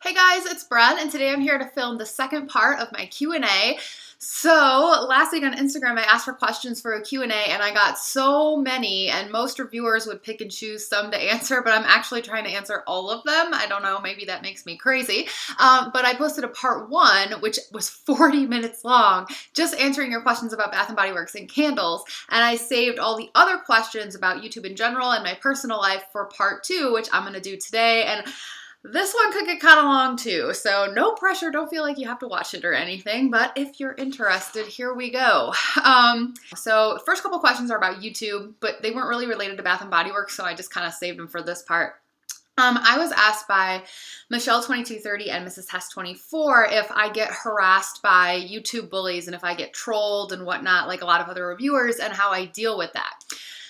Hey guys, it's Brad, and today I'm here to film the second part of my Q&A. So last week on Instagram, I asked for questions for a Q&A, and I got so many, and most reviewers would pick and choose some to answer, but I'm actually trying to answer all of them. I don't know, maybe that makes me crazy. But I posted a part 1, which was 40 minutes long, just answering your questions about Bath & Body Works and candles, and I saved all the other questions about YouTube in general and my personal life for part 2, which I'm going to do today. And this one could get kind of long too, so no pressure, don't feel like you have to watch it or anything, but if you're interested, here we go. So first couple questions are about YouTube, but they weren't really related to Bath & Body Works, so I just kind of saved them for this part. I was asked by Michelle2230 and Mrs. Hess24 if I get harassed by YouTube bullies and if I get trolled and whatnot, like a lot of other reviewers, and how I deal with that.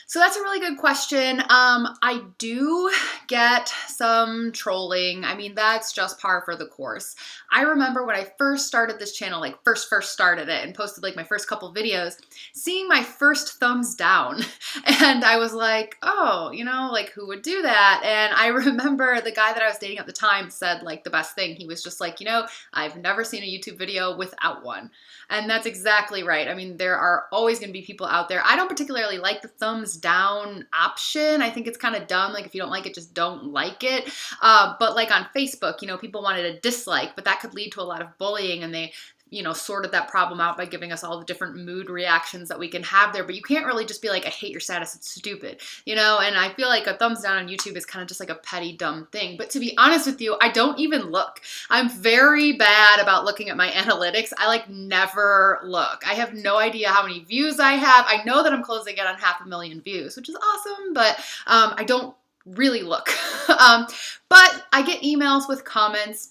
So that's a really good question. I do get some trolling. I mean, that's just par for the course. I remember when I first started this channel, like first started it and posted like my first couple videos, seeing my first thumbs down. And I was like, oh, you know, like who would do that? And I remember the guy that I was dating at the time said like the best thing. He was just like, you know, I've never seen a YouTube video without one. And that's exactly right. I mean, there are always going to be people out there. I don't particularly like the thumbs down option. I think it's kind of dumb. Like if you don't like it, just don't like it. But like on Facebook, you know, people wanted a dislike, but that could lead to a lot of bullying, and they, you know, sorted that problem out by giving us all the different mood reactions that we can have there. But you can't really just be like, I hate your status, it's stupid, you know? And I feel like a thumbs down on YouTube is kind of just like a petty, dumb thing. But to be honest with you, I don't even look. I'm very bad about looking at my analytics. I like never look. I have no idea how many views I have. I know that I'm closing in on 500,000 views, which is awesome, but I don't really look. But I get emails with comments.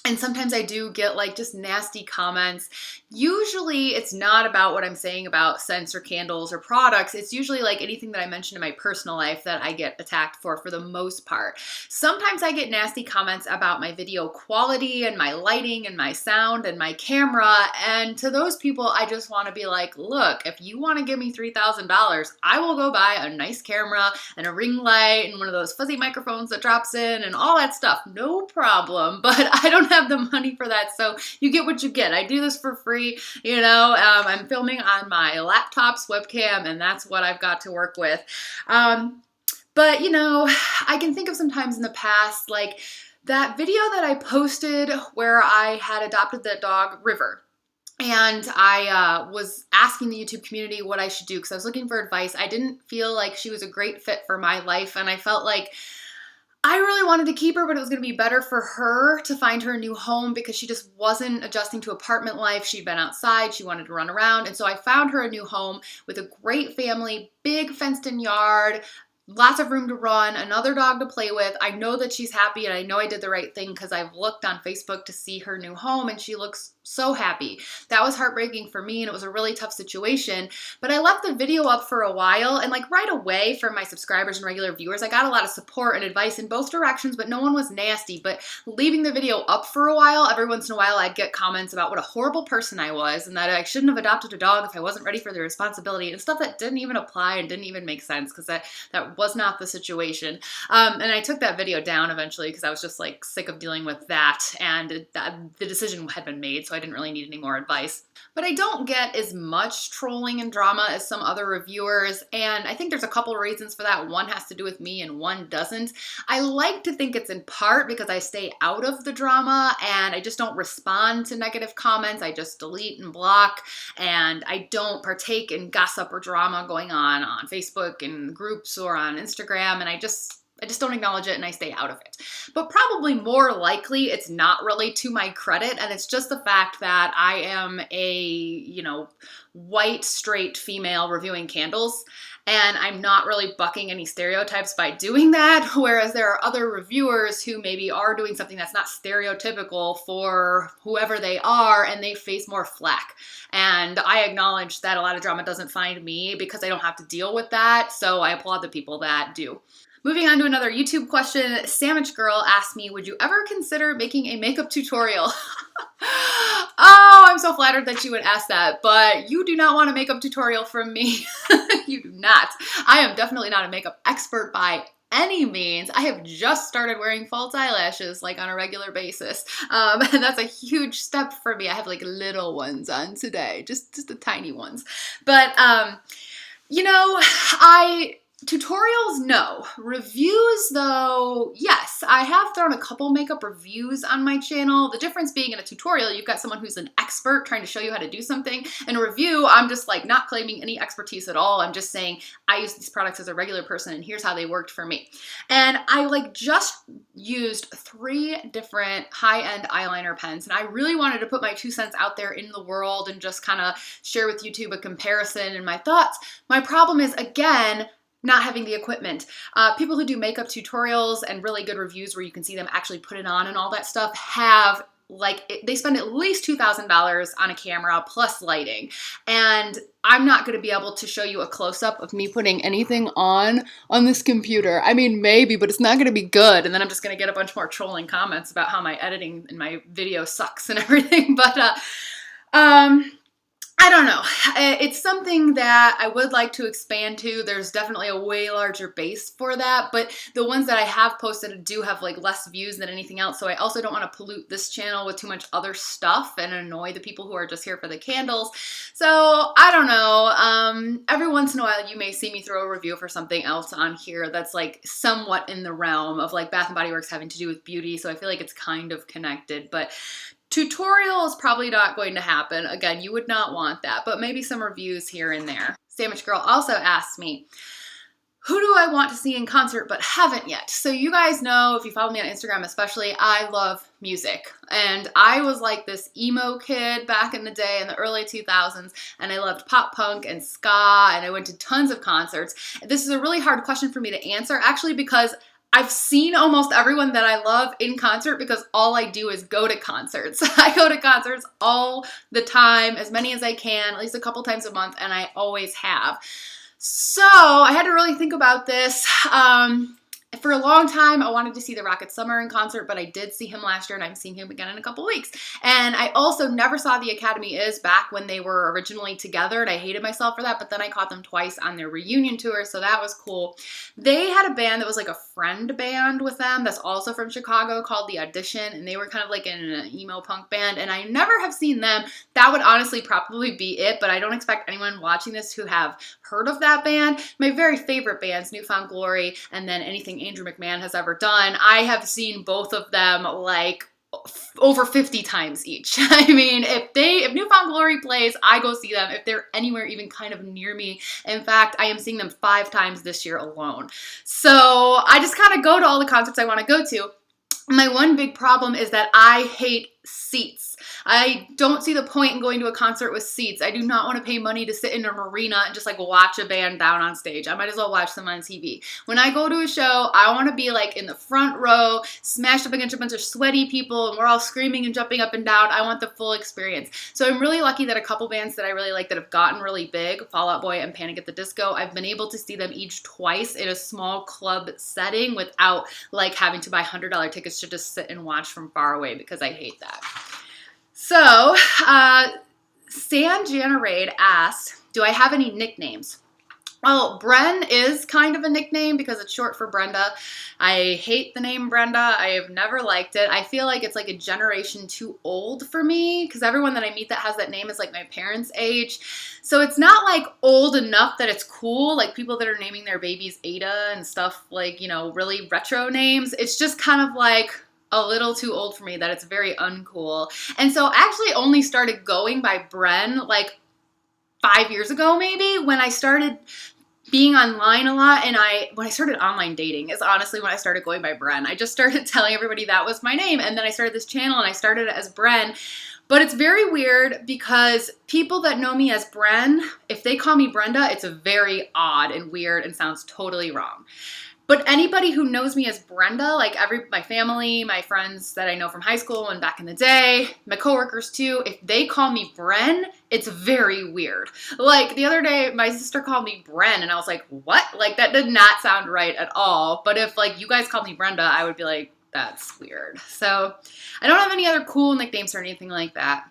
And sometimes I do get like just nasty comments. Usually it's not about what I'm saying about scents or candles or products. It's usually like anything that I mention in my personal life that I get attacked for the most part. Sometimes I get nasty comments about my video quality and my lighting and my sound and my camera. And to those people, I just want to be like, look, if you want to give me $3,000, I will go buy a nice camera and a ring light and one of those fuzzy microphones that drops in and all that stuff. No problem. But I don't have the money for that, so you get what you get. I do this for free, you know. I'm filming on my laptop's webcam, and that's what I've got to work with. But you know, I can think of some times in the past, like that video that I posted where I had adopted the dog River. And I was asking the YouTube community what I should do because I was looking for advice. I didn't feel like she was a great fit for my life, and I felt like I really wanted to keep her, but it was going to be better for her to find her a new home because she just wasn't adjusting to apartment life. She'd been outside. She wanted to run around. And so I found her a new home with a great family, big fenced-in yard, lots of room to run, another dog to play with. I know that she's happy, and I know I did the right thing because I've looked on Facebook to see her new home, and she looks so happy. That was heartbreaking for me, and it was a really tough situation, but I left the video up for a while, and like right away from my subscribers and regular viewers, I got a lot of support and advice in both directions, but no one was nasty. But leaving the video up for a while, every once in a while I'd get comments about what a horrible person I was and that I shouldn't have adopted a dog if I wasn't ready for the responsibility, and stuff that didn't even apply and didn't even make sense because that was not the situation. And I took that video down eventually because I was just like sick of dealing with that, and the decision had been made, so I didn't really need any more advice. But I don't get as much trolling and drama as some other reviewers, and I think there's a couple reasons for that. One has to do with me and one doesn't. I like to think it's in part because I stay out of the drama and I just don't respond to negative comments. I just delete and block, and I don't partake in gossip or drama going on Facebook and groups or on Instagram, and I just don't acknowledge it, and I stay out of it. But probably more likely it's not really to my credit, and it's just the fact that I am a, you know, white, straight female reviewing candles, and I'm not really bucking any stereotypes by doing that, whereas there are other reviewers who maybe are doing something that's not stereotypical for whoever they are, and they face more flack. And I acknowledge that a lot of drama doesn't find me because I don't have to deal with that, so I applaud the people that do. Moving on to another YouTube question, Sandwich Girl asked me, would you ever consider making a makeup tutorial? Oh, I'm so flattered that you would ask that, but you do not want a makeup tutorial from me. You do not. I am definitely not a makeup expert by any means. I have just started wearing false eyelashes like on a regular basis. And that's a huge step for me. I have like little ones on today, just the tiny ones. But, you know, tutorials, no. Reviews, though, yes. I have thrown a couple makeup reviews on my channel. The difference being in a tutorial, you've got someone who's an expert trying to show you how to do something. In a review, I'm just like not claiming any expertise at all. I'm just saying I use these products as a regular person and here's how they worked for me. And I like just used 3 different high-end eyeliner pens, and I really wanted to put my 2 cents out there in the world and just kind of share with YouTube a comparison and my thoughts. My problem is, again, not having the equipment. People who do makeup tutorials and really good reviews where you can see them actually put it on and all that stuff have they spend at least $2,000 on a camera plus lighting. And I'm not going to be able to show you a close-up of me putting anything on this computer. I mean, maybe, but it's not going to be good. And then I'm just going to get a bunch more trolling comments about how my editing and my video sucks and everything. But, I don't know. It's something that I would like to expand to. There's definitely a way larger base for that, but the ones that I have posted do have like less views than anything else, so I also don't want to pollute this channel with too much other stuff and annoy the people who are just here for the candles. So I don't know. Every once in a while you may see me throw a review for something else on here that's like somewhat in the realm of like Bath & Body Works having to do with beauty, so I feel like it's kind of connected, but tutorial is probably not going to happen. Again, you would not want that, but maybe some reviews here and there. Sandwich Girl also asked me, who do I want to see in concert but haven't yet? So you guys know, if you follow me on Instagram especially, I love music. And I was like this emo kid back in the day in the early 2000s, and I loved pop punk and ska, and I went to tons of concerts. This is a really hard question for me to answer, actually, because I've seen almost everyone that I love in concert because all I do is go to concerts. I go to concerts all the time, as many as I can, at least a couple times a month, and I always have. So I had to really think about this. For a long time, I wanted to see the Rocket Summer in concert, but I did see him last year, and I'm seeing him again in a couple weeks. And I also never saw The Academy Is back when they were originally together, and I hated myself for that, but then I caught them twice on their reunion tour, so that was cool. They had a band that was like a friend band with them that's also from Chicago called The Audition, and they were kind of like in an emo punk band, and I never have seen them. That would honestly probably be it, but I don't expect anyone watching this who have heard of that band. My very favorite bands, New Found Glory, and then anything Andrew McMahon has ever done. I have seen both of them like over 50 times each. I mean, if New Found Glory plays, I go see them if they're anywhere even kind of near me. In fact, I am seeing them 5 times this year alone. So I just kind of go to all the concerts I want to go to. My one big problem is that I hate seats. I don't see the point in going to a concert with seats. I do not want to pay money to sit in an arena and just like watch a band down on stage. I might as well watch them on TV. When I go to a show, I want to be like in the front row, smashed up against a bunch of sweaty people, and we're all screaming and jumping up and down. I want the full experience. So I'm really lucky that a couple bands that I really like that have gotten really big, Fall Out Boy and Panic at the Disco, I've been able to see them each twice in a small club setting without like having to buy $100 tickets to just sit and watch from far away, because I hate that. So, San Janarade asked, do I have any nicknames? Well, Bren is kind of a nickname because it's short for Brenda. I hate the name Brenda. I have never liked it. I feel like it's like a generation too old for me, because everyone that I meet that has that name is like my parents' age. So it's not like old enough that it's cool, like people that are naming their babies Ada and stuff like, you know, really retro names. It's just kind of like a little too old for me that it's very uncool. And so I actually only started going by Bren like 5 years ago maybe, when I started being online a lot, and when I started online dating is honestly when I started going by Bren. I just started telling everybody that was my name, and then I started this channel and I started it as Bren. But it's very weird because people that know me as Bren, if they call me Brenda, it's very odd and weird and sounds totally wrong. But anybody who knows me as Brenda, like my family, my friends that I know from high school and back in the day, my coworkers too, if they call me Bren, it's very weird. Like the other day, my sister called me Bren, and I was like, what? Like that did not sound right at all. But if like you guys called me Brenda, I would be like, that's weird. So I don't have any other cool nicknames or anything like that.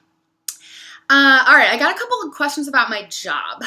All right, I got a couple of questions about my job.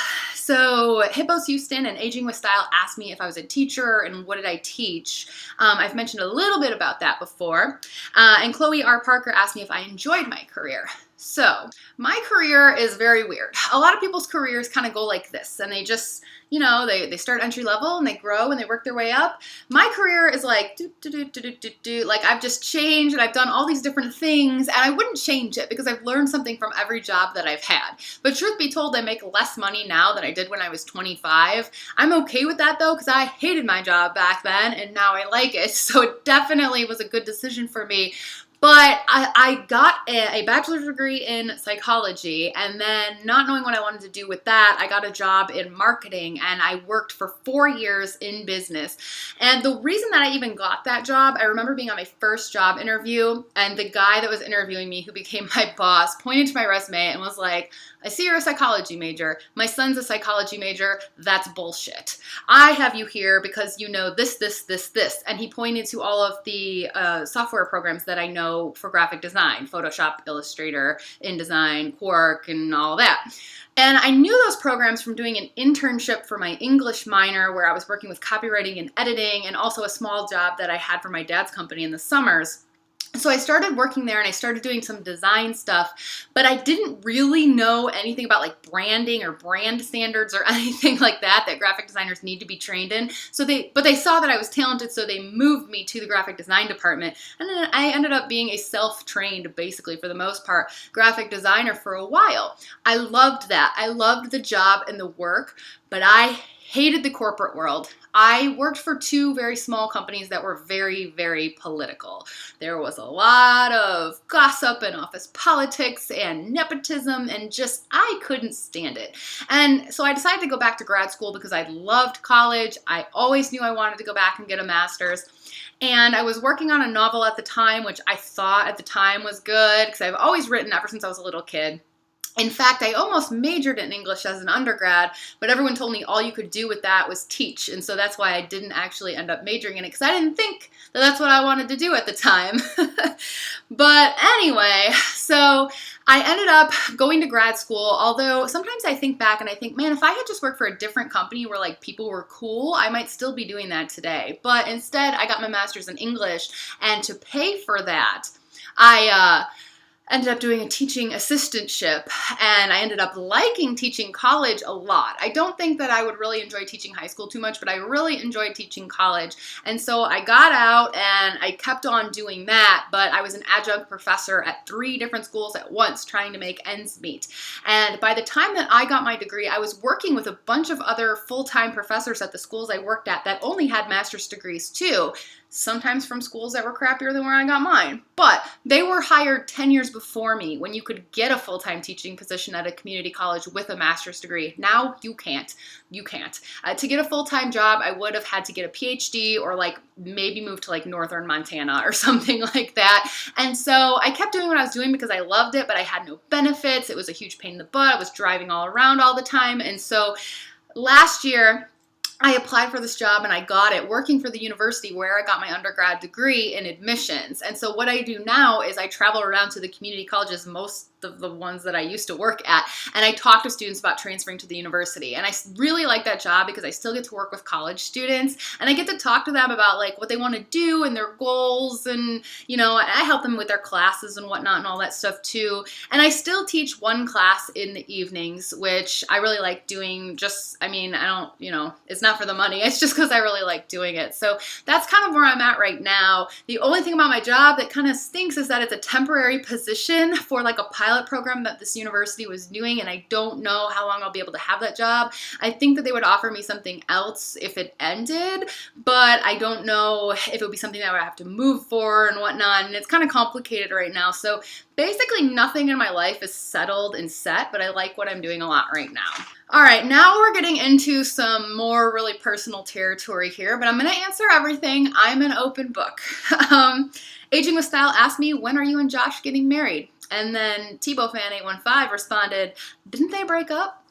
So Hippos Houston and Aging with Style asked me if I was a teacher and what did I teach. I've mentioned a little bit about that before. And Chloe R. Parker asked me if I enjoyed my career. So my career is very weird. A lot of people's careers kind of go like this, and they just, you know, they start entry level and they grow and they work their way up. My career is like, like I've just changed and I've done all these different things, and I wouldn't change it because I've learned something from every job that I've had. But truth be told, I make less money now than I did when I was 25. I'm okay with that though, because I hated my job back then and now I like it. So it definitely was a good decision for me. But I got a bachelor's degree in psychology, and then not knowing what I wanted to do with that, I got a job in marketing, and I worked for 4 years in business. And the reason that I even got that job, I remember being on my first job interview, and the guy that was interviewing me, who became my boss, pointed to my resume and was like, "I see you're a psychology major. My son's a psychology major. That's bullshit. I have you here because you know this, this, this, this." And he pointed to all of the software programs that I know for graphic design: Photoshop, Illustrator, InDesign, Quark, and all that. And I knew those programs from doing an internship for my English minor, where I was working with copywriting and editing, and also a small job that I had for my dad's company in the summers. So I started working there and I started doing some design stuff, but I didn't really know anything about like branding or brand standards or anything like that graphic designers need to be trained in. But they saw that I was talented, so they moved me to the graphic design department. And then I ended up being a self-trained, basically for the most part, graphic designer for a while. I loved that. I loved the job and the work, but I hated the corporate world. I worked for 2 very small companies that were very, very political. There was a lot of gossip and office politics and nepotism, and just, I couldn't stand it. And so I decided to go back to grad school because I loved college. I always knew I wanted to go back and get a master's. And I was working on a novel at the time, which I thought at the time was good because I've always written ever since I was a little kid. In fact, I almost majored in English as an undergrad, but everyone told me all you could do with that was teach. And so that's why I didn't actually end up majoring in it, because I didn't think that that's what I wanted to do at the time. But anyway, so I ended up going to grad school, although sometimes I think back and I think, man, if I had just worked for a different company where like people were cool, I might still be doing that today. But instead, I got my master's in English, and to pay for that, I ended up doing a teaching assistantship, and I ended up liking teaching college a lot. I don't think that I would really enjoy teaching high school too much, but I really enjoyed teaching college. And so I got out and I kept on doing that, but I was an adjunct professor at 3 different schools at once trying to make ends meet. And by the time that I got my degree, I was working with a bunch of other full-time professors at the schools I worked at that only had master's degrees too. Sometimes from schools that were crappier than where I got mine. But they were hired 10 years before me, when you could get a full-time teaching position at a community college with a master's degree. Now you can't. You can't. To get a full-time job, I would have had to get a PhD or like maybe move to like northern Montana or something like that. And so I kept doing what I was doing because I loved it, but I had no benefits. It was a huge pain in the butt. I was driving all around all the time. And so last year, I applied for this job and I got it working for the university where I got my undergrad degree in admissions. And so what I do now is I travel around to the community colleges, most of the ones that I used to work at, and I talk to students about transferring to the university. And I really like that job because I still get to work with college students, and I get to talk to them about like what they want to do and their goals, and you know, I help them with their classes and whatnot and all that stuff too. And I still teach 1 class in the evenings, which I really like doing. Just, I mean, I don't, you know, it's not for the money. It's just because I really like doing it. So that's kind of where I'm at right now. The only thing about my job that kind of stinks is that it's a temporary position for like a pilot program that this university was doing, and I don't know how long I'll be able to have that job. I think that they would offer me something else if it ended, but I don't know if it would be something that I would have to move for and whatnot, and it's kind of complicated right now. So basically nothing in my life is settled and set, but I like what I'm doing a lot right now. All right, now we're getting into some more really personal territory here, but I'm going to answer everything. I'm an open book. Aging with Style asked me, when are you and Josh getting married? And then TeboFan815 responded, didn't they break up?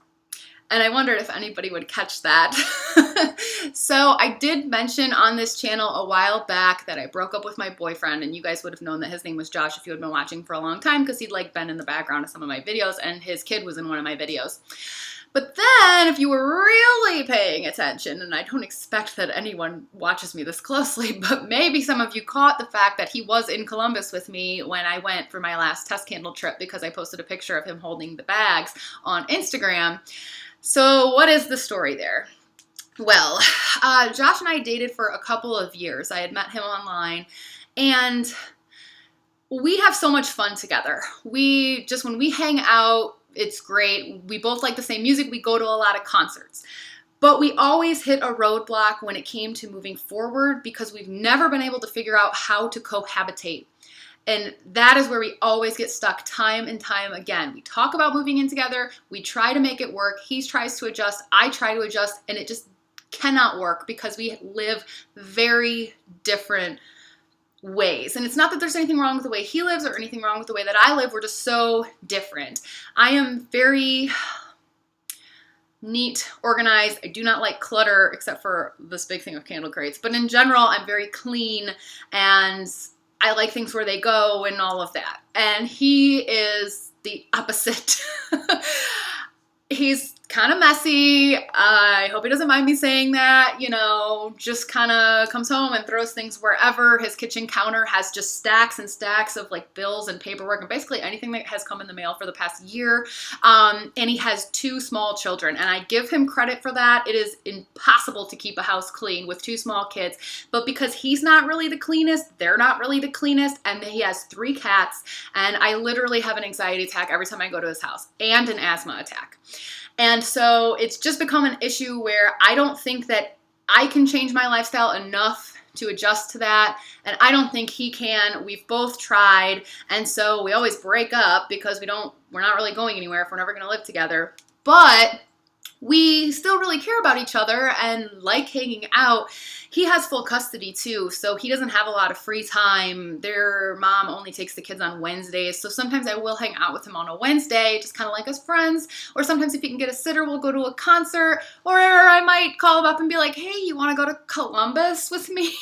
And I wondered if anybody would catch that. So I did mention on this channel a while back that I broke up with my boyfriend, and you guys would have known that his name was Josh if you had been watching for a long time, because he'd like been in the background of some of my videos, and his kid was in one of my videos. But then, if you were really paying attention, and I don't expect that anyone watches me this closely, but maybe some of you caught the fact that he was in Columbus with me when I went for my last test candle trip because I posted a picture of him holding the bags on Instagram. So what is the story there? Well, Josh and I dated for a couple of years. I had met him online, and we have so much fun together. When we hang out, it's great. We both like the same music. We go to a lot of concerts. But we always hit a roadblock when it came to moving forward because we've never been able to figure out how to cohabitate. And that is where we always get stuck time and time again. We talk about moving in together. We try to make it work. He tries to adjust. I try to adjust. And it just cannot work because we live very different ways. And it's not that there's anything wrong with the way he lives or anything wrong with the way that I live. We're just so different. I am very neat, organized. I do not like clutter except for this big thing of candle crates. But in general, I'm very clean and I like things where they go and all of that. And he is the opposite. He's kind of messy. I hope he doesn't mind me saying that, just kind of comes home and throws things wherever. His kitchen counter has just stacks and stacks of like bills and paperwork and basically anything that has come in the mail for the past year. And he has 2 small children, and I give him credit for that. It is impossible to keep a house clean with 2 small kids, but because he's not really the cleanest, they're not really the cleanest, and he has 3 cats, and I literally have an anxiety attack every time I go to his house and an asthma attack. And so it's just become an issue where I don't think that I can change my lifestyle enough to adjust to that. And I don't think he can. We've both tried. And so we always break up because we're not really going anywhere if we're never going to live together. But we still really care about each other and like hanging out. He has full custody too, so he doesn't have a lot of free time. Their mom only takes the kids on Wednesdays, so sometimes I will hang out with him on a Wednesday, just kind of like as friends, or sometimes if he can get a sitter, we'll go to a concert, or I might call him up and be like, hey, you want to go to Columbus with me?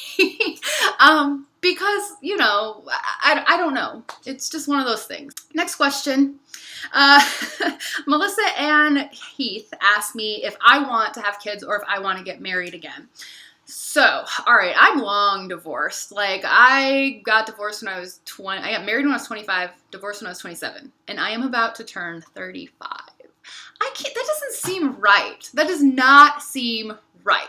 Because, I don't know. It's just one of those things. Next question. Melissa Ann Heath asked me if I want to have kids or if I want to get married again. So, all right, I'm long divorced. Like, I got divorced when I was 20. I got married when I was 25, divorced when I was 27, and I am about to turn 35. That doesn't seem right. That does not seem right.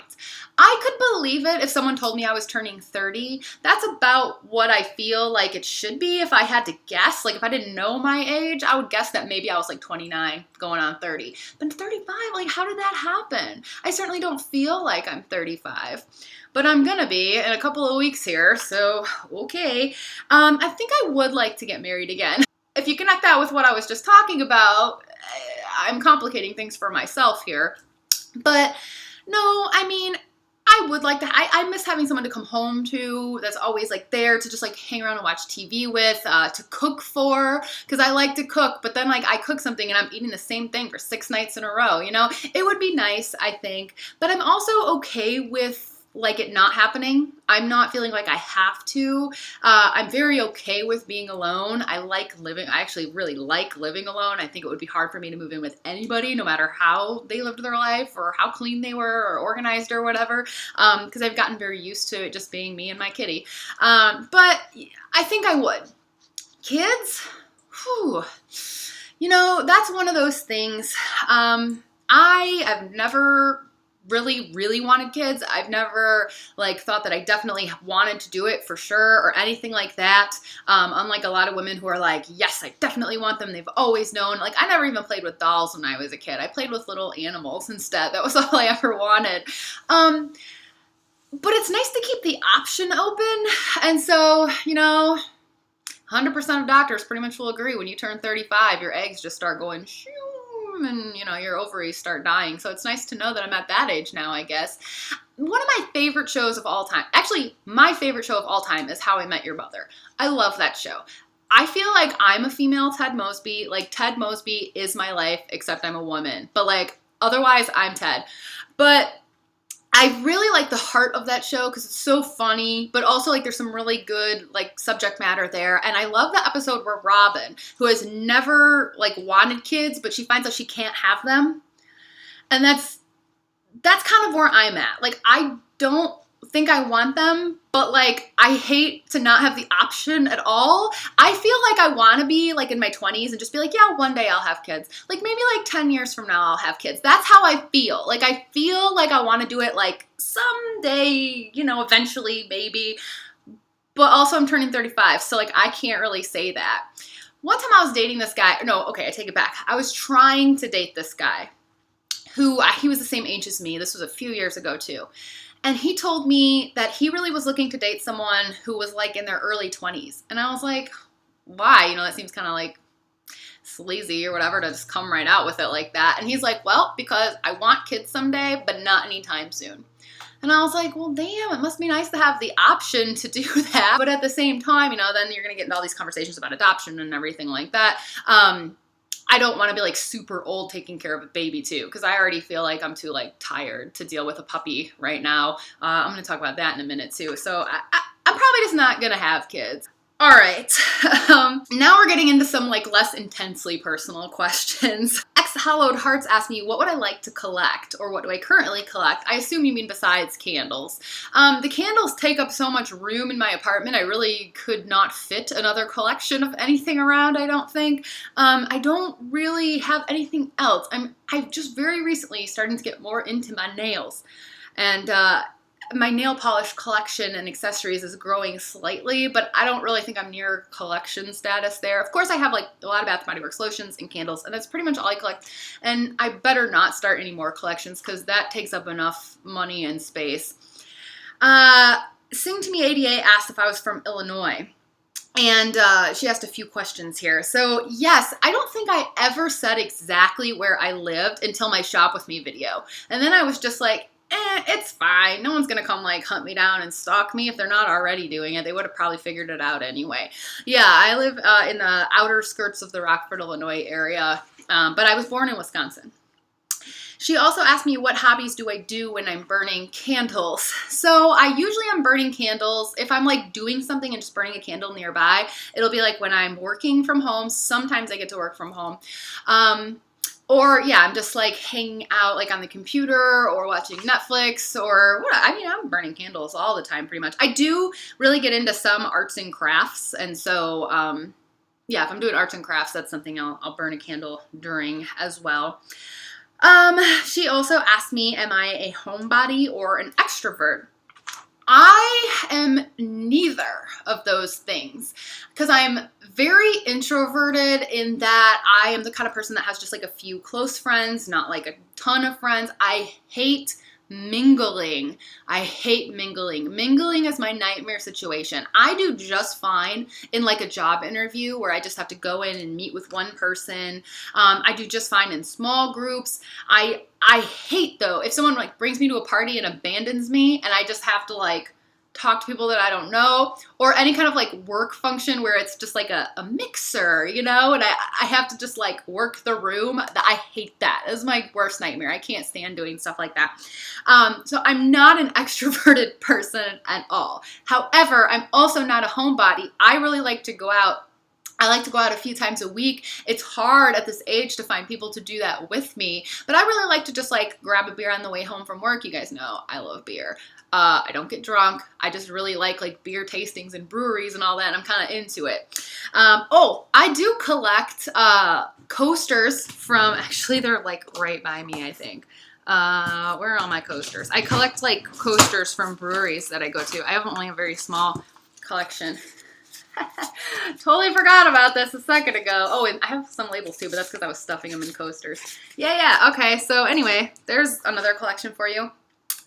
I could believe it if someone told me I was turning 30. That's about what I feel like it should be if I had to guess. Like, if I didn't know my age, I would guess that maybe I was like 29 going on 30. But 35, like, how did that happen? I certainly don't feel like I'm 35. But I'm gonna be in a couple of weeks here, so okay. I think I would like to get married again. If you connect that with what I was just talking about, I'm complicating things for myself here. But no, I mean, I would like to, I miss having someone to come home to that's always like there to just like hang around and watch TV with, to cook for, because I like to cook, but then like I cook something and I'm eating the same thing for 6 nights in a row, It would be nice, I think, but I'm also okay with like it not happening. I'm not feeling like I have to. I'm very okay with being alone. I actually really like living alone. I think it would be hard for me to move in with anybody, no matter how they lived their life or how clean they were or organized or whatever, because I've gotten very used to it just being me and my kitty. But I think I would. Kids? Whew. That's one of those things. I have never really wanted kids. I've never thought that I definitely wanted to do it for sure or anything like that. Unlike a lot of women who are like, yes, I definitely want them. They've always known. I never even played with dolls when I was a kid. I played with little animals instead. That was all I ever wanted. But it's nice to keep the option open. And so, 100% of doctors pretty much will agree when you turn 35, your eggs just start going shoo, and your ovaries start dying. So it's nice to know that I'm at that age now, I guess. One of my favorite shows of all time, actually my favorite show of all time, is How I Met Your Mother. I love that show. I feel like I'm a female Ted Mosby. Ted Mosby is my life, except I'm a woman. But otherwise I'm Ted. But I really like the heart of that show because it's so funny, but also there's some really good subject matter there. And I love the episode where Robin, who has never wanted kids, but she finds out she can't have them. And that's kind of where I'm at. Like, I don't think I want them, but like, I hate to not have the option at all. I feel like I want to be like in my 20s and just be like, yeah, one day I'll have kids. Like maybe like 10 years from now I'll have kids. That's how I feel. Like I feel like I want to do it like someday, you know, eventually maybe. But also I'm turning 35, so like I can't really say that. One time I was dating this guy. No, okay, I take it back. I was trying to date this guy who he was the same age as me. This was a few years ago too. And he told me that he really was looking to date someone who was like in their early 20s. And I was like, why? You know, that seems kind of like sleazy or whatever to just come right out with it like that. And he's like, well, because I want kids someday, but not anytime soon. And I was like, well, damn, it must be nice to have the option to do that. But at the same time, you know, then you're going to get into all these conversations about adoption and everything like that. I don't want to be like super old taking care of a baby too, because I already feel like I'm too like tired to deal with a puppy right now. I'm going to talk about that in a minute too. So I'm probably just not going to have kids. All right, now we're getting into some like less intensely personal questions. Hollowed Hearts asked me, what would I like to collect, or what do I currently collect? I assume you mean besides candles. The candles take up so much room in my apartment, I really could not fit another collection of anything around, I don't think. I don't really have anything else. I've just very recently starting to get more into my nails. And my nail polish collection and accessories is growing slightly, but I don't really think I'm near collection status there. Of course, I have like a lot of Bath & Body Works lotions and candles, and that's pretty much all I collect. And I better not start any more collections because that takes up enough money and space. Sing to Me ADA asked if I was from Illinois. And she asked a few questions here. So yes, I don't think I ever said exactly where I lived until my Shop With Me video. And then I was just like, it's fine. No one's going to come like hunt me down and stalk me if they're not already doing it. They would have probably figured it out anyway. Yeah, I live in the outer skirts of the Rockford, Illinois area, but I was born in Wisconsin. She also asked me, what hobbies do I do when I'm burning candles? So I usually am burning candles. If I'm like doing something and just burning a candle nearby, it'll be like when I'm working from home. Sometimes I get to work from home. Or yeah, I'm just like hanging out like on the computer or watching Netflix or what. I mean, I'm burning candles all the time pretty much. I do really get into some arts and crafts. And so, yeah, if I'm doing arts and crafts, that's something I'll burn a candle during as well. She also asked me, am I a homebody or an extrovert? I am neither of those things because I'm very introverted in that I am the kind of person that has just like a few close friends, not like a ton of friends. I hate mingling. I hate mingling. Mingling is my nightmare situation. I do just fine in like a job interview where I just have to go in and meet with one person. I do just fine in small groups. I hate though if someone like brings me to a party and abandons me and I just have to like talk to people that I don't know, or any kind of like work function where it's just like a mixer, you know, and I have to just like work the room. I hate that. It's my worst nightmare. I can't stand doing stuff like that. So I'm not an extroverted person at all. However, I'm also not a homebody. I really like to go out. I like to go out a few times a week. It's hard at this age to find people to do that with me, but I really like to just like grab a beer on the way home from work. You guys know I love beer. I don't get drunk. I just really like beer tastings and breweries and all that. And I'm kind of into it. Oh, I do collect coasters from, actually they're like right by me, I think. Where are all my coasters? I collect like coasters from breweries that I go to. I have only a very small collection. Totally forgot about this a second ago. Oh, and I have some labels too, but that's because I was stuffing them in coasters. Yeah. Okay, so anyway, there's another collection for you.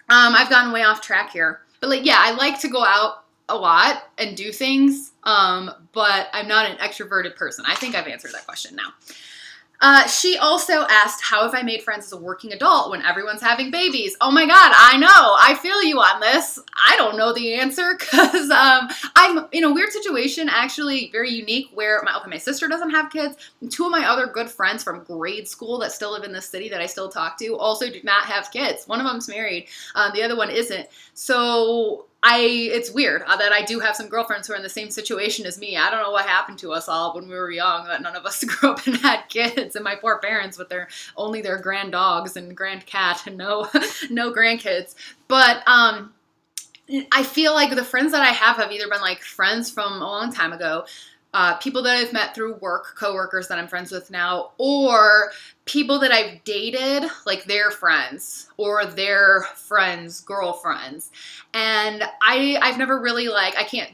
I've gotten way off track here. But like, yeah, I like to go out a lot and do things, but I'm not an extroverted person. I think I've answered that question now. She also asked, how have I made friends as a working adult when everyone's having babies? Oh my God, I know. I feel you on this. I don't know the answer because I'm in a weird situation, actually very unique, where my sister doesn't have kids. And two of my other good friends from grade school that still live in this city that I still talk to also do not have kids. One of them's married. The other one isn't. So it's weird that I do have some girlfriends who are in the same situation as me. I don't know what happened to us all when we were young, that none of us grew up and had kids, and my poor parents with only their grand dogs and grand cat and no grandkids. But I feel like the friends that I have either been like friends from a long time ago, people that I've met through work, coworkers that I'm friends with now, or people that I've dated, like their friends or their friends' girlfriends. And I've never really I can't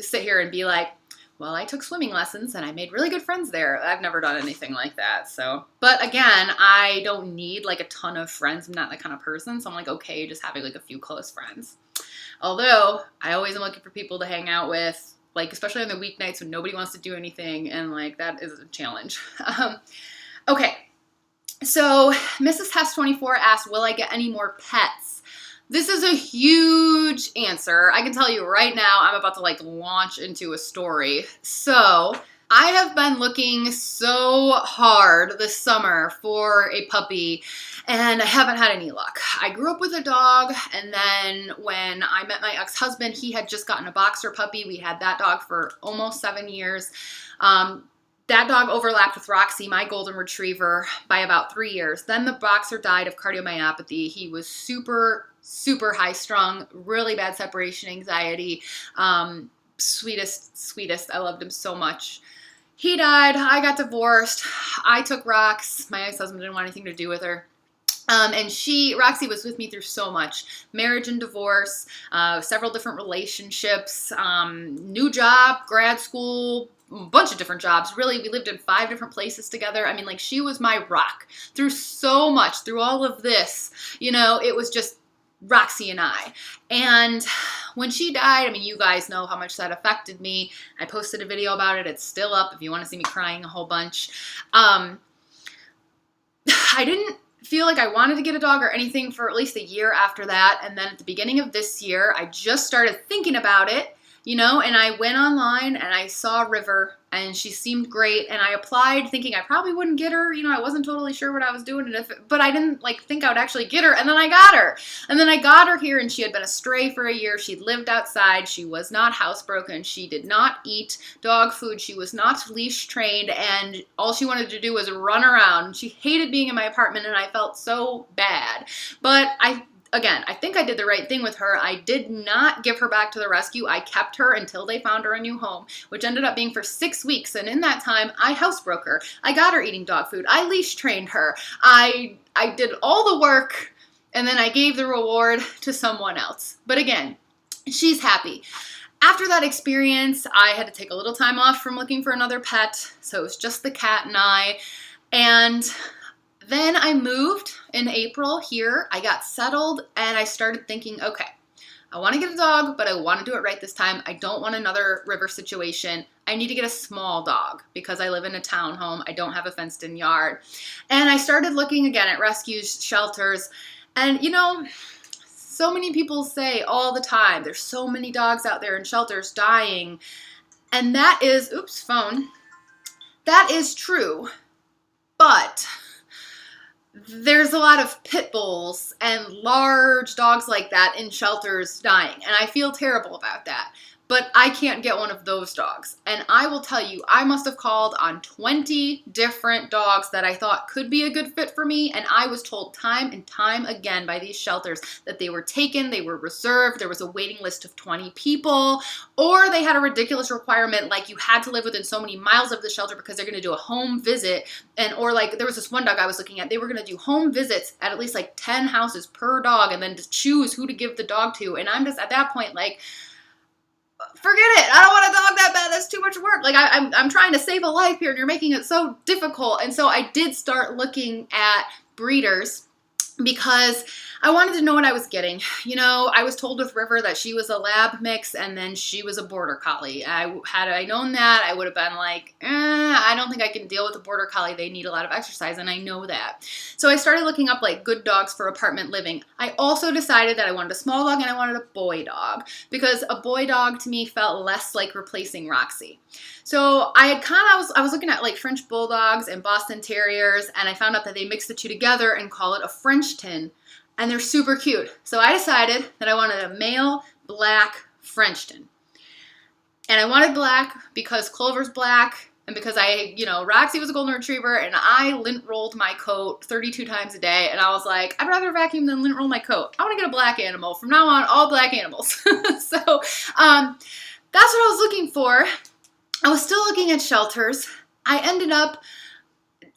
sit here and be like, well, I took swimming lessons and I made really good friends there. I've never done anything like that. So, but again, I don't need like a ton of friends. I'm not that kind of person. So I'm like, okay, just having like a few close friends. Although I always am looking for people to hang out with, like, especially on the weeknights when nobody wants to do anything, and like that is a challenge. Okay, so Mrs. Hess 24 asked, will I get any more pets? This is a huge answer. I can tell you right now, I'm about to like launch into a story. So I have been looking so hard this summer for a puppy, and I haven't had any luck. I grew up with a dog, and then when I met my ex-husband, he had just gotten a boxer puppy. We had that dog for almost 7 years. That dog overlapped with Roxy, my golden retriever, by about 3 years. Then the boxer died of cardiomyopathy. He was super, super high strung, really bad separation anxiety. Sweetest. I loved him so much. He died. I got divorced. I took Rox. My ex-husband didn't want anything to do with her. And Roxy was with me through so much. Marriage and divorce, several different relationships, new job, grad school, a bunch of different jobs. Really, we lived in 5 different places together. I mean, like, she was my rock through so much, through all of this. It was just Roxy and I. And when she died, I mean, you guys know how much that affected me. I posted a video about it. It's still up if you want to see me crying a whole bunch. I didn't feel like I wanted to get a dog or anything for at least a year after that. And then at the beginning of this year, I just started thinking about it, and I went online and I saw River, and she seemed great, and I applied thinking I probably wouldn't get her. I wasn't totally sure what I was doing, but I didn't think I would actually get her, and then I got her. And then I got her here, and she had been a stray for a year. She'd lived outside. She was not housebroken. She did not eat dog food. She was not leash trained, and all she wanted to do was run around. She hated being in my apartment, and I felt so bad. But Again, I think I did the right thing with her. I did not give her back to the rescue. I kept her until they found her a new home, which ended up being for 6 weeks. And in that time, I housebroke her. I got her eating dog food. I leash trained her. I did all the work, and then I gave the reward to someone else. But again, she's happy. After that experience, I had to take a little time off from looking for another pet. So it was just the cat and I. And then I moved in April here. I got settled, and I started thinking, okay, I want to get a dog, but I want to do it right this time. I don't want another River situation. I need to get a small dog because I live in a townhome. I don't have a fenced-in yard. And I started looking again at rescues, shelters, and so many people say all the time, there's so many dogs out there in shelters dying. And that is, that is true, but there's a lot of pit bulls and large dogs like that in shelters dying, and I feel terrible about that. But I can't get one of those dogs. And I will tell you, I must have called on 20 different dogs that I thought could be a good fit for me. And I was told time and time again by these shelters that they were taken, they were reserved, there was a waiting list of 20 people, or they had a ridiculous requirement like you had to live within so many miles of the shelter because they're going to do a home visit. Or like there was this one dog I was looking at, they were going to do home visits at least like 10 houses per dog and then to choose who to give the dog to. And I'm just at that point like, forget it. I don't want a dog that bad. That's too much work. Like I'm trying to save a life here and you're making it so difficult. And so I did start looking at breeders because I wanted to know what I was getting. I was told with River that she was a lab mix and then she was a border collie. Had I known that, I would have been like, I don't think I can deal with a border collie. They need a lot of exercise, and I know that. So I started looking up like good dogs for apartment living. I also decided that I wanted a small dog and I wanted a boy dog because a boy dog to me felt less like replacing Roxy. So I was looking at like French bulldogs and Boston Terriers, and I found out that they mix the two together and call it a French tin. And they're super cute. So I decided that I wanted a male black Frenchton. And I wanted black because Clover's black and because Roxy was a golden retriever and I lint rolled my coat 32 times a day. And I was like, I'd rather vacuum than lint roll my coat. I want to get a black animal. From now on, all black animals. So that's what I was looking for. I was still looking at shelters. I ended up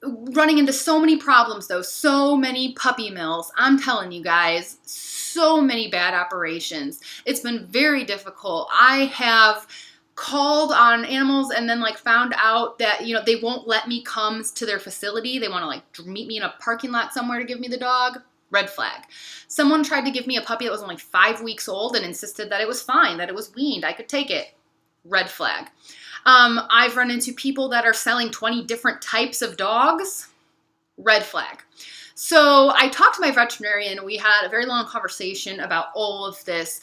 running into so many problems though, so many puppy mills. I'm telling you guys, so many bad operations. It's been very difficult. I have called on animals and then found out that, they won't let me come to their facility. They want to meet me in a parking lot somewhere to give me the dog. Red flag. Someone tried to give me a puppy that was only 5 weeks old and insisted that it was fine, that it was weaned. I could take it. Red flag. I've run into people that are selling 20 different types of dogs. Red flag. So I talked to my veterinarian. We had a very long conversation about all of this.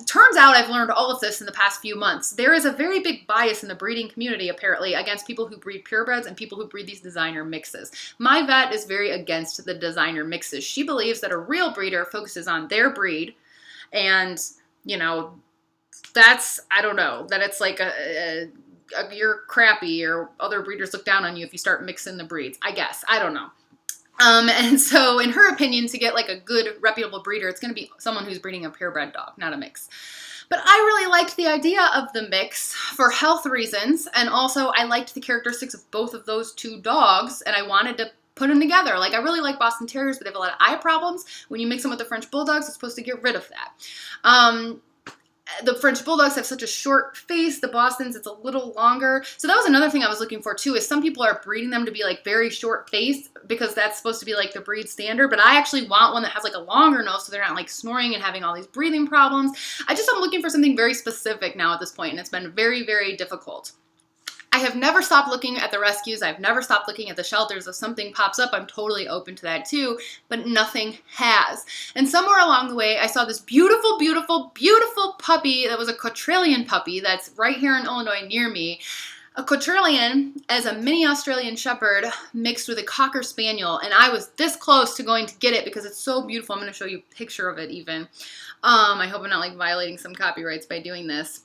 Turns out I've learned all of this in the past few months. There is a very big bias in the breeding community, apparently, against people who breed purebreds and people who breed these designer mixes. My vet is very against the designer mixes. She believes that a real breeder focuses on their breed and, I don't know, that it's you're crappy or other breeders look down on you if you start mixing the breeds. I guess. I don't know. And so in her opinion, to get a good reputable breeder, it's going to be someone who's breeding a purebred dog, not a mix. But I really liked the idea of the mix for health reasons. And also I liked the characteristics of both of those two dogs. And I wanted to put them together. I really like Boston Terriers, but they have a lot of eye problems. When you mix them with the French Bulldogs, it's supposed to get rid of that. The French Bulldogs have such a short face. The Bostons, it's a little longer. So that was another thing I was looking for too, is some people are breeding them to be very short faced because that's supposed to be the breed standard. But I actually want one that has a longer nose so they're not snoring and having all these breathing problems. I'm looking for something very specific now at this point, and it's been very, very difficult. I have never stopped looking at the rescues. I've never stopped looking at the shelters. If something pops up, I'm totally open to that too, but nothing has. And somewhere along the way, I saw this beautiful, beautiful, beautiful puppy that was a Cotrillion puppy that's right here in Illinois near me. A Cotrillion as a mini Australian Shepherd mixed with a Cocker Spaniel, and I was this close to going to get it because it's so beautiful. I'm going to show you a picture of it even. I hope I'm not violating some copyrights by doing this.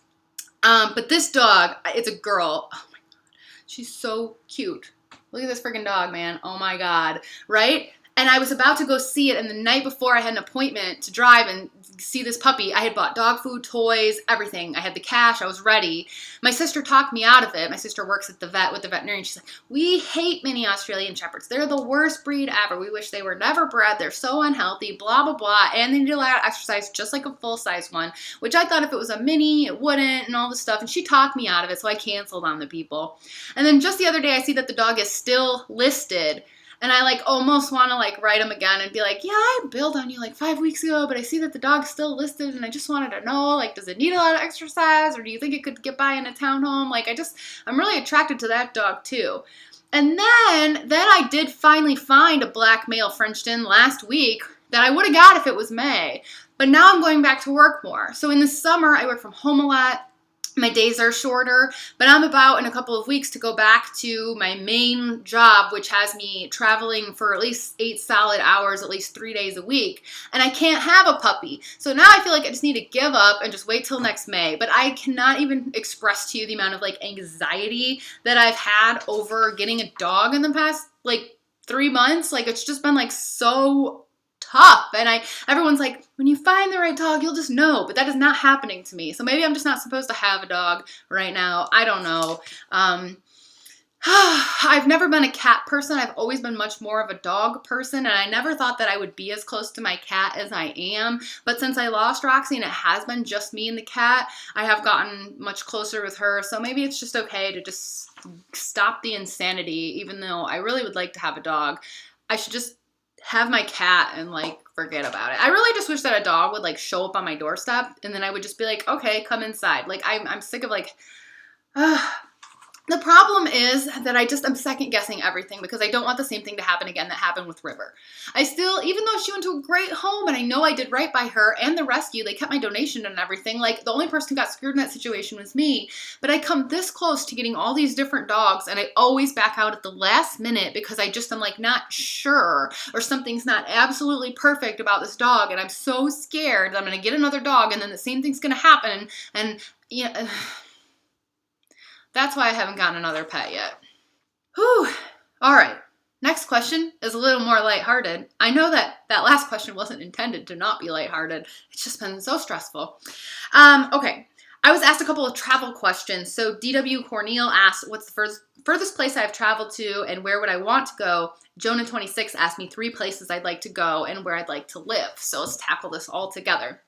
But this dog, it's a girl. Oh my God. She's so cute. Look at this freaking dog, man. Oh my God. Right? And I was about to go see it, and the night before I had an appointment to drive and see this puppy, I had bought dog food, toys, everything. I had the cash. I was ready. My sister talked me out of it. My sister works at the vet with the veterinarian. She's like, we hate mini Australian Shepherds. They're the worst breed ever. We wish they were never bred. They're so unhealthy, blah, blah, blah. And they need a lot of exercise just like a full-size one, which I thought if it was a mini, it wouldn't, and all this stuff. And she talked me out of it, so I canceled on the people. And then just the other day, I see that the dog is still listed. And I almost want to write him again and be like, yeah, I bailed on you 5 weeks ago, but I see that the dog's still listed and I just wanted to know, does it need a lot of exercise or do you think it could get by in a townhome? I'm really attracted to that dog too. And then I did finally find a black male Frenchton last week that I would have got if it was May. But now I'm going back to work more. So in the summer, I work from home a lot. My days are shorter, but I'm about in a couple of weeks to go back to my main job, which has me traveling for at least 8 solid hours, at least 3 days a week. And I can't have a puppy. So now I feel like I just need to give up and just wait till next May. But I cannot even express to you the amount of anxiety that I've had over getting a dog in the past 3 months. It's just been so tough. And everyone's like, when you find the right dog, you'll just know. But that is not happening to me. So maybe I'm just not supposed to have a dog right now. I don't know. I've never been a cat person. I've always been much more of a dog person. And I never thought that I would be as close to my cat as I am. But since I lost Roxy and it has been just me and the cat, I have gotten much closer with her. So maybe it's just okay to just stop the insanity, even though I really would like to have a dog. I should just have my cat and forget about it. I really just wish that a dog would show up on my doorstep and then I would just be like, okay, come inside. I'm sick of The problem is that I'm second guessing everything because I don't want the same thing to happen again that happened with River. I still, even though she went to a great home and I know I did right by her and the rescue, they kept my donation and everything. Like, the only person who got screwed in that situation was me. But I come this close to getting all these different dogs and I always back out at the last minute because I just am like not sure, or something's not absolutely perfect about this dog. And I'm so scared that I'm going to get another dog and then the same thing's going to happen. And yeah. That's why I haven't gotten another pet yet. Whew. All right. Next question is a little more lighthearted. I know that last question wasn't intended to not be lighthearted. It's just been so stressful. Okay. I was asked a couple of travel questions. So DW Cornel asked, what's the furthest place I've traveled to and where would I want to go? Jonah26 asked me 3 places I'd like to go and where I'd like to live. So let's tackle this all together.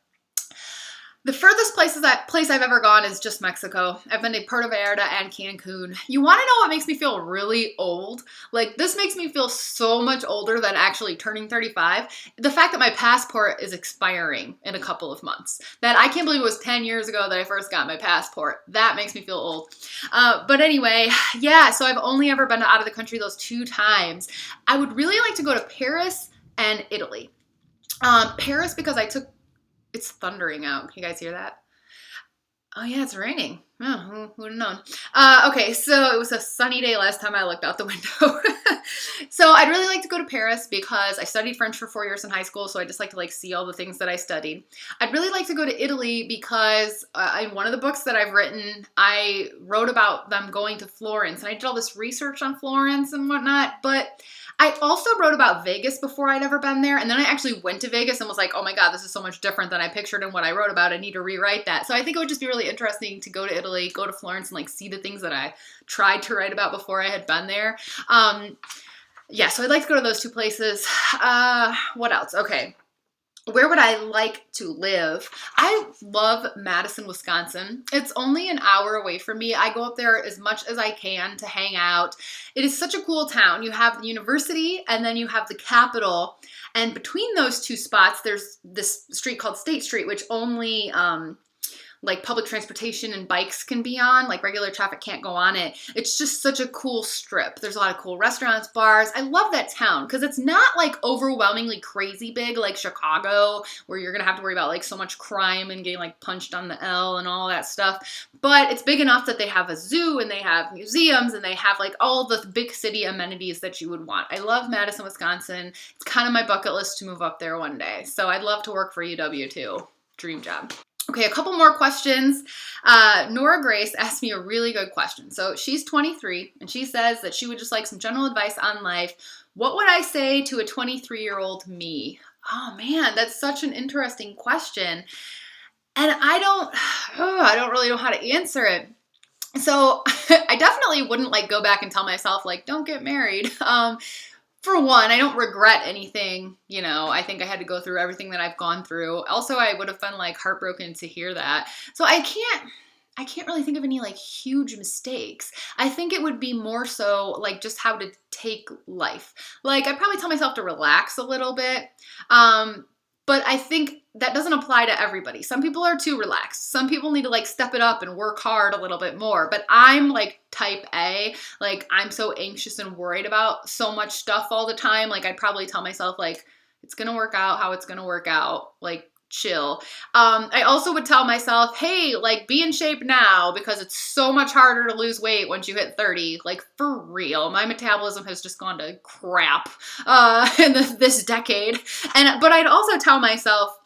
The furthest place I've ever gone is just Mexico. I've been to Puerto Vallarta and Cancun. You want to know what makes me feel really old? Like, this makes me feel so much older than actually turning 35. The fact that my passport is expiring in a couple of months. That I can't believe it was 10 years ago that I first got my passport. That makes me feel old. But anyway, yeah, so I've only ever been out of the country those 2 times. I would really like to go to Paris and Italy. Paris because it's thundering out. Can you guys hear that? Oh yeah, it's raining. Oh, who would have known? Okay, so it was a sunny day last time I looked out the window. So I'd really like to go to Paris because I studied French for 4 years in high school, so I just like to see all the things that I studied. I'd really like to go to Italy because in one of the books that I've written, I wrote about them going to Florence, and I did all this research on Florence and whatnot, but I also wrote about Vegas before I'd ever been there, and then I actually went to Vegas and was like, oh my god, this is so much different than I pictured in what I wrote about. I need to rewrite that. So I think it would just be really interesting to go to Italy, go to Florence, and see the things that I tried to write about before I had been there. Yeah, so I'd like to go to those 2 places. What else? Okay. Where would I like to live? I love Madison, Wisconsin. It's only an hour away from me. I go up there as much as I can to hang out. It is such a cool town. You have the university and then you have the Capitol. And between those 2 spots, there's this street called State Street, which only public transportation and bikes can be on. Like, regular traffic can't go on it. It's just such a cool strip. There's a lot of cool restaurants, bars. I love that town because it's not overwhelmingly crazy big like Chicago, where you're gonna have to worry about so much crime and getting punched on the L and all that stuff. But it's big enough that they have a zoo and they have museums and they have all the big city amenities that you would want. I love Madison, Wisconsin. It's kind of my bucket list to move up there one day. So I'd love to work for UW too. Dream job. Okay, a couple more questions. Nora Grace asked me a really good question. So she's 23, and she says that she would just like some general advice on life. What would I say to a 23-year-old me? Oh man, that's such an interesting question. And I don't really know how to answer it. So I definitely wouldn't go back and tell myself don't get married. For one, I don't regret anything, I think I had to go through everything that I've gone through. Also, I would have been heartbroken to hear that. So I can't really think of any huge mistakes. I think it would be more so just how to take life. I'd probably tell myself to relax a little bit. But I think that doesn't apply to everybody. Some people are too relaxed. Some people need to step it up and work hard a little bit more. But I'm type A. I'm so anxious and worried about so much stuff all the time. I'd probably tell myself it's going to work out how it's going to work out. Chill. I also would tell myself, hey, be in shape now because it's so much harder to lose weight once you hit 30. For real. My metabolism has just gone to crap in this decade. But I'd also tell myself,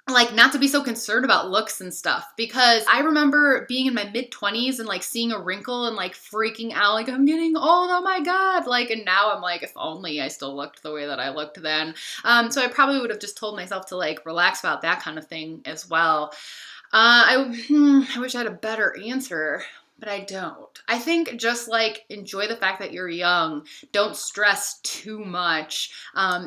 not to be so concerned about looks and stuff, because I remember being in my mid-20s and seeing a wrinkle and freaking out I'm getting old, oh my god, and now I'm if only I still looked the way that I looked then. So I probably would have just told myself to relax about that kind of thing as well. I wish I had a better answer, but I don't. I think just enjoy the fact that you're young. Don't stress too much.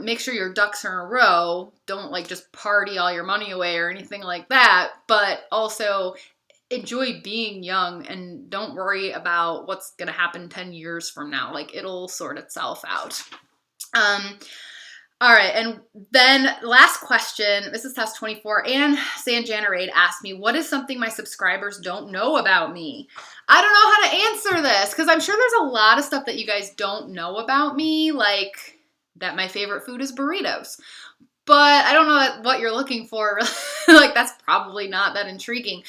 Make sure your ducks are in a row. Don't just party all your money away or anything like that. But also enjoy being young and don't worry about what's going to happen 10 years from now. It'll sort itself out. All right, and then last question, this is Test 24, and Sanjanaraid asked me, what is something my subscribers don't know about me? I don't know how to answer this, because I'm sure there's a lot of stuff that you guys don't know about me, like that my favorite food is burritos. But I don't know what you're looking for. Like, that's probably not that intriguing.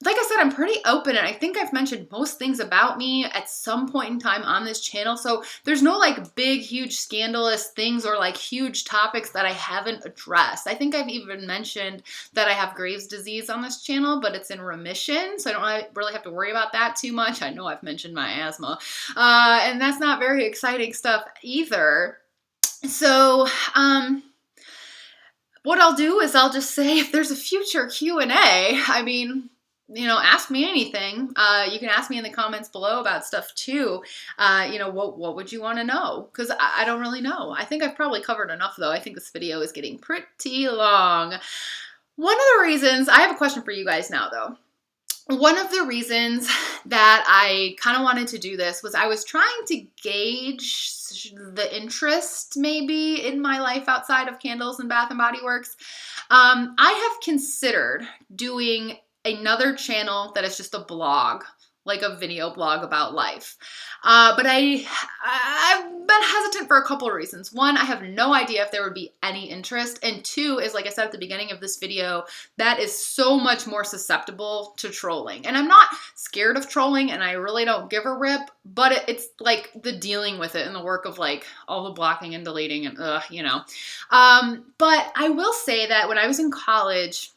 Like I said, I'm pretty open, and I think I've mentioned most things about me at some point in time on this channel, so there's no like big, huge, scandalous things or like huge topics that I haven't addressed. I think I've even mentioned that I have Graves' disease on this channel, but it's in remission, so I don't really have to worry about that too much. I know I've mentioned my asthma, and that's not very exciting stuff either. So, what I'll do is I'll just say if there's a future Q&A, I mean, you know, ask me anything. You can ask me in the comments below about stuff too. You know, what would you want to know? Because I don't really know. I think I've probably covered enough though. I think this video is getting pretty long. One of the reasons, I have a question for you guys now though. One of the reasons that I kind of wanted to do this was I was trying to gauge the interest maybe in my life outside of candles and Bath and Body Works. I have considered doing another channel that is just a blog, like a video blog about life. But I've been hesitant for a couple of reasons. One, I have no idea if there would be any interest. And two is, like I said at the beginning of this video, that is so much more susceptible to trolling. And I'm not scared of trolling, and I really don't give a rip, but it's like the dealing with it and the work of like all the blocking and deleting and you know. But I will say that when I was in college,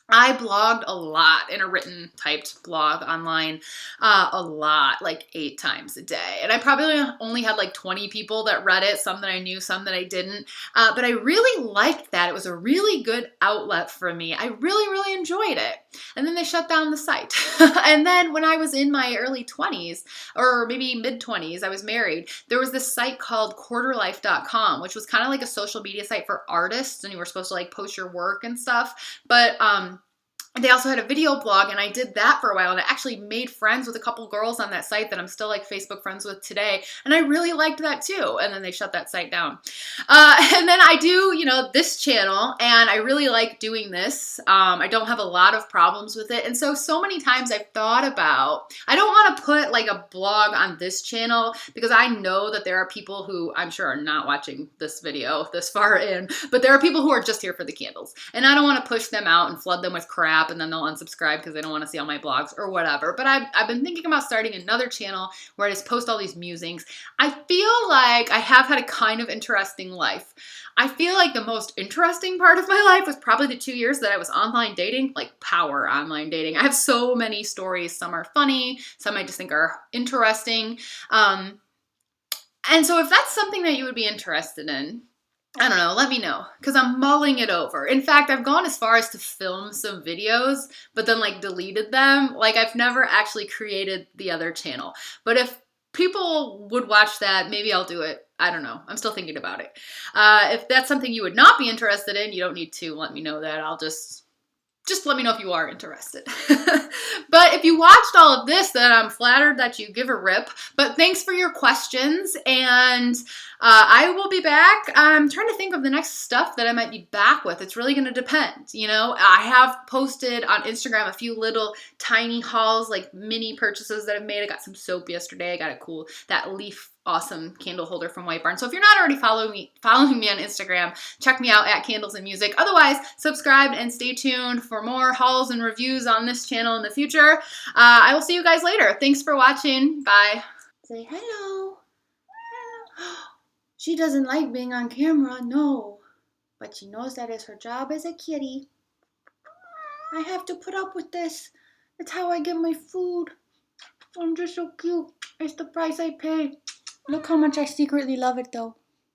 I blogged a lot in a written typed blog online, a lot, like 8 times a day. And I probably only had like 20 people that read it, some that I knew, some that I didn't. But I really liked that. It was a really good outlet for me. I really, really enjoyed it. And then they shut down the site. And then when I was in my early 20s, or maybe mid 20s, I was married, there was this site called quarterlife.com, which was kind of like a social media site for artists, and you were supposed to like post your work and stuff. But they also had a video blog, and I did that for a while, and I actually made friends with a couple girls on that site that I'm still like Facebook friends with today, and I really liked that too. And then they shut that site down. And then I do, you know, this channel, and I really like doing this. I don't have a lot of problems with it, and so many times I've thought about, I don't want to put like a blog on this channel because I know that there are people who I'm sure are not watching this video this far in, but there are people who are just here for the candles, and I don't want to push them out and flood them with crap and then they'll unsubscribe because they don't want to see all my blogs or whatever. But I've been thinking about starting another channel where I just post all these musings. I feel like I have had a kind of interesting life. I feel like the most interesting part of my life was probably the 2 years that I was online dating, like power online dating. I have so many stories. Some are funny, some I just think are interesting. And so if that's something that you would be interested in, I don't know, let me know, because I'm mulling it over. In fact, I've gone as far as to film some videos, but then like deleted them. Like I've never actually created the other channel. But if people would watch that, maybe I'll do it. I don't know. I'm still thinking about it. If that's something you would not be interested in, you don't need to let me know that. I'll just let me know if you are interested. But if you watched all of this, then I'm flattered that you give a rip. But thanks for your questions, and I will be back. I'm trying to think of the next stuff that I might be back with. It's really going to depend, you know. I have posted on Instagram a few little tiny hauls, like mini purchases that I've made. I got some soap yesterday. I got that leaf awesome candle holder from White Barn. So if you're not already following me on Instagram, check me out at Candles and Music. Otherwise, subscribe and stay tuned for more hauls and reviews on this channel in the future. I will see you guys later. Thanks for watching. Bye. Say hello. Hello. She doesn't like being on camera, no. But she knows that it's her job as a kitty. I have to put up with this. It's how I get my food. I'm just so cute. It's the price I pay. Look how much I secretly love it though.